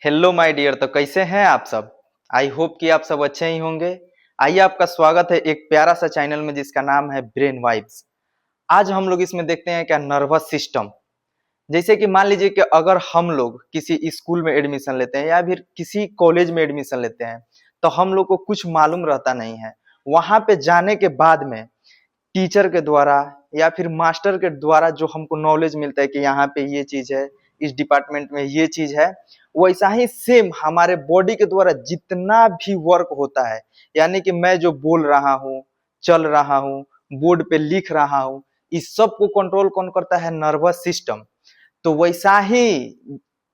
Hello my dear. तो कैसे हैं आप सब? आई होप कि आप सब अच्छे ही होंगे। आइए, आपका स्वागत है एक प्यारा सा चैनल में जिसका नाम है ब्रेन वाइब्स। आज हम लोग इसमें देखते हैं क्या नर्वस सिस्टम। जैसे कि मान लीजिए कि अगर हम लोग किसी स्कूल में एडमिशन लेते हैं या फिर किसी कॉलेज में एडमिशन लेते हैं तो हम लोग को कुछ मालूम रहता नहीं है। वहां पे जाने के बाद में टीचर के द्वारा या फिर मास्टर के द्वारा जो हमको नॉलेज मिलता है कि यहाँ पे ये चीज है, इस डिपार्टमेंट में ये चीज है, वैसा ही सेम हमारे बॉडी के द्वारा जितना भी वर्क होता है, यानी कि मैं जो बोल रहा हूँ, चल रहा हूँ, बोर्ड पे लिख रहा हूँ, इस सब को कंट्रोल कौन करता है? Nervous system. तो वैसा ही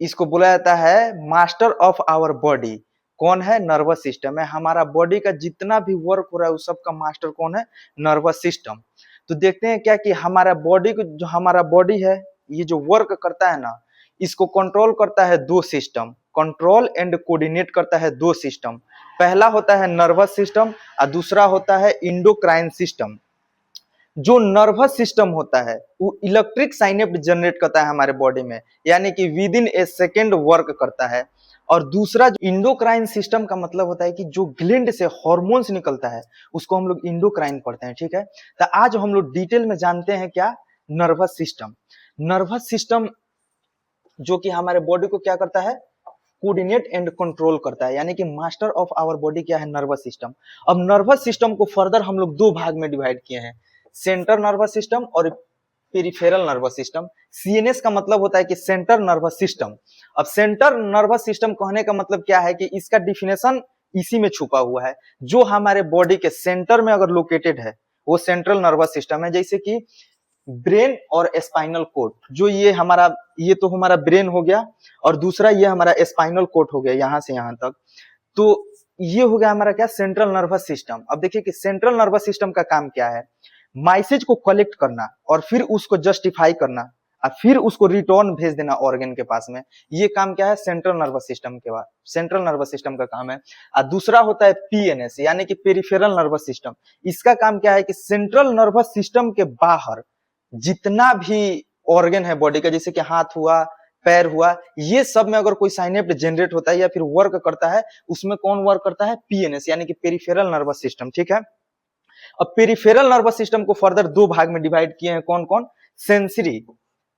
इसको बोला जाता है मास्टर ऑफ आवर बॉडी। कौन है? नर्वस सिस्टम है। हमारा बॉडी का जितना भी वर्क हो रहा है उस सब का मास्टर कौन है? Nervous system. तो देखते हैं क्या कि हमारा बॉडी को, जो हमारा बॉडी है, ये जो वर्क करता है ना, इसको कंट्रोल करता है दो सिस्टम। कंट्रोल एंड कोऑर्डिनेट करता है दो सिस्टम। पहला होता है नर्वस सिस्टम और दूसरा होता है इंडोक्राइन सिस्टम। जो नर्वस सिस्टम होता है वो इलेक्ट्रिक साइनेप्स जनरेट करता है हमारे बॉडी में, यानी कि with in A second work करता है। और दूसरा इंडोक्राइन सिस्टम का मतलब होता है कि जो ग्लैंड से हार्मोन्स निकलता है उसको हम लोग इंडोक्राइन पढ़ते हैं। ठीक है, तो आज हम लोग डिटेल में जानते हैं क्या? Nervous system. नर्वस सिस्टम जो कि हमारे बॉडी को क्या करता है? कोऑर्डिनेट एंड कंट्रोल करता है, यानी कि मास्टर ऑफ आवर बॉडी क्या है? Nervous system. अब नर्वस सिस्टम को फर्दर हम लोग दो भाग में डिवाइड किए हैं, सेंट्रल नर्वस सिस्टम और पेरिफेरल नर्वस सिस्टम। सीएनएस का मतलब होता है कि सेंटर नर्वस सिस्टम। अब सेंटर नर्वस सिस्टम कहने का मतलब क्या है कि इसका डिफिनेशन इसी में छुपा हुआ है। जो हमारे बॉडी के सेंटर में अगर लोकेटेड है वो सेंट्रल नर्वस सिस्टम है। जैसे कि ब्रेन और स्पाइनल कोड, जो ये तो हमारा ब्रेन हो गया और दूसरा ये हमारा स्पाइनल कोड हो गया, यहां से यहां तक। तो ये हो गया हमारा क्या? Central nervous system. अब देखिए कि सेंट्रल नर्वस सिस्टम का काम क्या है? मैसेज को कलेक्ट करना और फिर उसको जस्टिफाई करना और फिर उसको रिटर्न भेज देना ऑर्गन के पास में। ये काम क्या है? सेंट्रल नर्वस सिस्टम के बाद सेंट्रल नर्वस सिस्टम का काम है। और दूसरा होता है पीएनएस, यानी कि पेरिफेरल नर्वस सिस्टम। इसका काम क्या है कि सेंट्रल नर्वस सिस्टम के बाहर जितना भी ऑर्गन है बॉडी का, जैसे कि हाथ हुआ, पैर हुआ, ये सब में अगर कोई साइनेप्स जनरेट होता है या फिर वर्क करता है, उसमें कौन वर्क करता है? पीएनएस, यानी कि पेरिफेरल नर्वस सिस्टम। ठीक है, अब पेरिफेरल नर्वस सिस्टम को फर्दर दो भाग में डिवाइड किए हैं। कौन कौन? सेंसरी,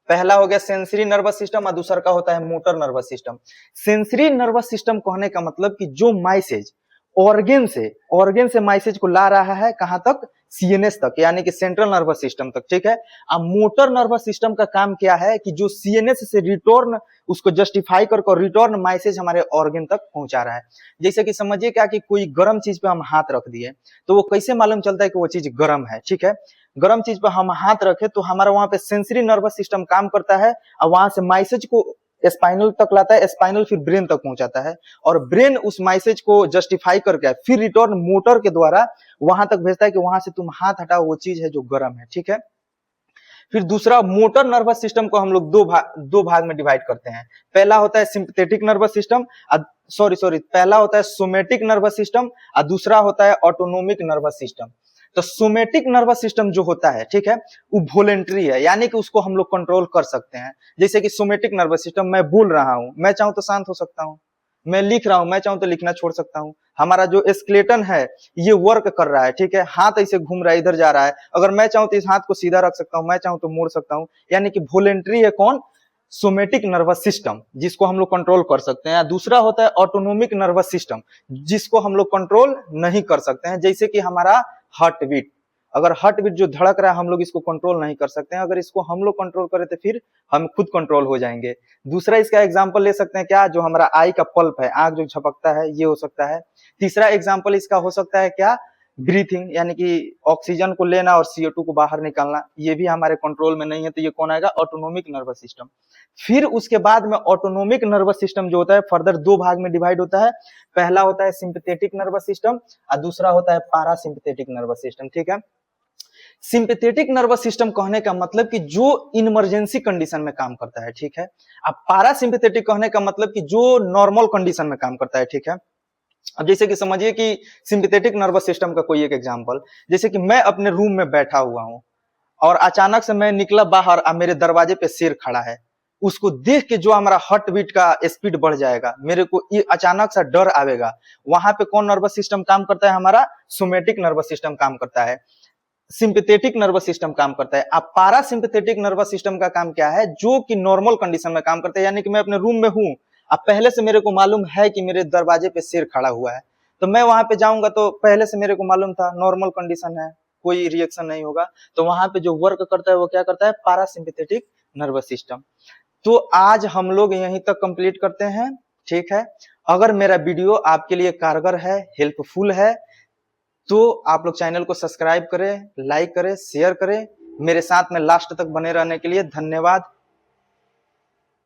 पहला हो गया सेंसरी नर्वस सिस्टम और दूसरा का होता है motor nervous system. Sensory nervous system कहने का मतलब कि जो मैसेज ऑर्गन से मैसेज को ला रहा है कहां तक? सीएनएस तक, यानी कि सेंट्रल नर्वस सिस्टम तक। ठीक है, अब मोटर नर्वस सिस्टम का काम क्या है कि जो सीएनएस से रिटर्न उसको जस्टिफाई करके रिटर्न मैसेज हमारे ऑर्गन तक पहुंचा रहा है। जैसे कि समझिए क्या कि कोई गर्म चीज पे हम हाथ रख दिए तो वो कैसे मालूम चलता है कि वो चीज गर्म है? ठीक है, गर्म चीज पे हम हाथ रखे तो हमारा वहां पे सेंसरी नर्वस सिस्टम काम करता है और वहां से मैसेज को स्पाइनल तक लाता है, स्पाइनल फिर ब्रेन तक पहुंचाता है और ब्रेन उस मैसेज को जस्टिफाई करके फिर रिटर्न मोटर के द्वारा वहां तक भेजता है कि वहां से तुम हाथ हटाओ, वो चीज है जो गर्म है। ठीक है, फिर दूसरा मोटर नर्वस सिस्टम को हम लोग दो भाग में डिवाइड करते हैं। पहला होता है सिंपैथेटिक नर्वस सिस्टम, पहला होता है सोमेटिक नर्वस सिस्टम और दूसरा होता है ऑटोनोमिक नर्वस सिस्टम। तो सोमेटिक नर्वस सिस्टम जो होता है, ठीक है, वो वॉलेंटरी है, यानी कि उसको हम लोग कंट्रोल कर सकते हैं। जैसे कि सोमेटिक नर्वस सिस्टम, मैं बोल रहा हूं, मैं चाहूं तो शांत हो सकता हूं। मैं लिख रहा हूं, मैं चाहूं तो लिखना छोड़ सकता हूं। हमारा जो स्केलेटन है ये वर्क कर रहा है। ठीक है, हाथ ऐसे घूम रहा है, इधर जा रहा है, अगर मैं चाहूं तो इस हाथ को सीधा रख सकता हूं, मैं चाहूं तो मोड़ सकता हूं। यानी कि वॉलेंटरी है कौन? सोमेटिक नर्वस सिस्टम, जिसको हम लोग कंट्रोल कर सकते हैं। दूसरा होता है ऑटोनोमिक नर्वस सिस्टम, जिसको हम लोग कंट्रोल नहीं कर सकते हैं। जैसे कि हमारा हार्ट बीट, अगर हार्ट बीट जो धड़क रहा है हम लोग इसको कंट्रोल नहीं कर सकते हैं, अगर इसको हम लोग कंट्रोल करें तो फिर हम खुद कंट्रोल हो जाएंगे। दूसरा इसका एग्जांपल ले सकते हैं क्या? जो हमारा आई का पल्प है, आंख जो झपकता है, ये हो सकता है। तीसरा एग्जांपल इसका हो सकता है क्या? ब्रीथिंग, यानी कि ऑक्सीजन को लेना और CO2 को बाहर निकालना, ये भी हमारे कंट्रोल में नहीं है, तो ये कौन आएगा? Autonomic nervous system. फिर उसके बाद में ऑटोनोमिक नर्वस सिस्टम जो होता है फर्दर दो भाग में डिवाइड होता है। पहला होता है सिंपैथेटिक नर्वस सिस्टम और दूसरा होता है पैरासिम्पैथेटिक नर्वस सिस्टम। ठीक है, सिंपैथेटिक नर्वस सिस्टम कहने का मतलब कि जो इमरजेंसी कंडीशन में काम करता है। ठीक है, अब पैरासिम्पैथेटिक कहने का मतलब कि जो नॉर्मल कंडीशन में काम करता है। ठीक है, अब जैसे कि समझिए कि सिंपैथेटिक नर्वस सिस्टम का कोई एक एग्जांपल, जैसे कि मैं अपने रूम में बैठा हुआ हूं और अचानक से मैं निकला बाहर और मेरे दरवाजे पे शेर खड़ा है। उसको देख के जो हमारा हार्ट बीट का स्पीड बढ़ जाएगा, मेरे को ये अचानक सा डर आवेगा, वहां पे कौन नर्वस सिस्टम काम करता है? हमारा सोमेटिक नर्वस सिस्टम काम करता है, सिंपैथेटिक नर्वस सिस्टम काम करता है। अब पारासिम्पैथेटिक नर्वस सिस्टम का काम क्या है? जो कि नॉर्मल कंडीशन में काम करता है, यानी कि मैं अपने रूम में हूं, अब पहले से मेरे को मालूम है कि मेरे दरवाजे पे शेर खड़ा हुआ है, तो मैं वहां पे जाऊंगा तो पहले से मेरे को मालूम था नॉर्मल कंडीशन है, कोई रिएक्शन नहीं होगा, तो वहां पे जो वर्क करता है वो क्या करता है? पारासिम्पैथेटिक नर्वस सिस्टम। तो आज हम लोग यहीं तक कंप्लीट करते हैं, ठीक है। अगर मेरा वीडियो आपके लिए कारगर है, हेल्पफुल है, तो आप लोग चैनल को सब्सक्राइब करें, लाइक करें, शेयर करें। मेरे साथ में लास्ट तक बने रहने के लिए धन्यवाद।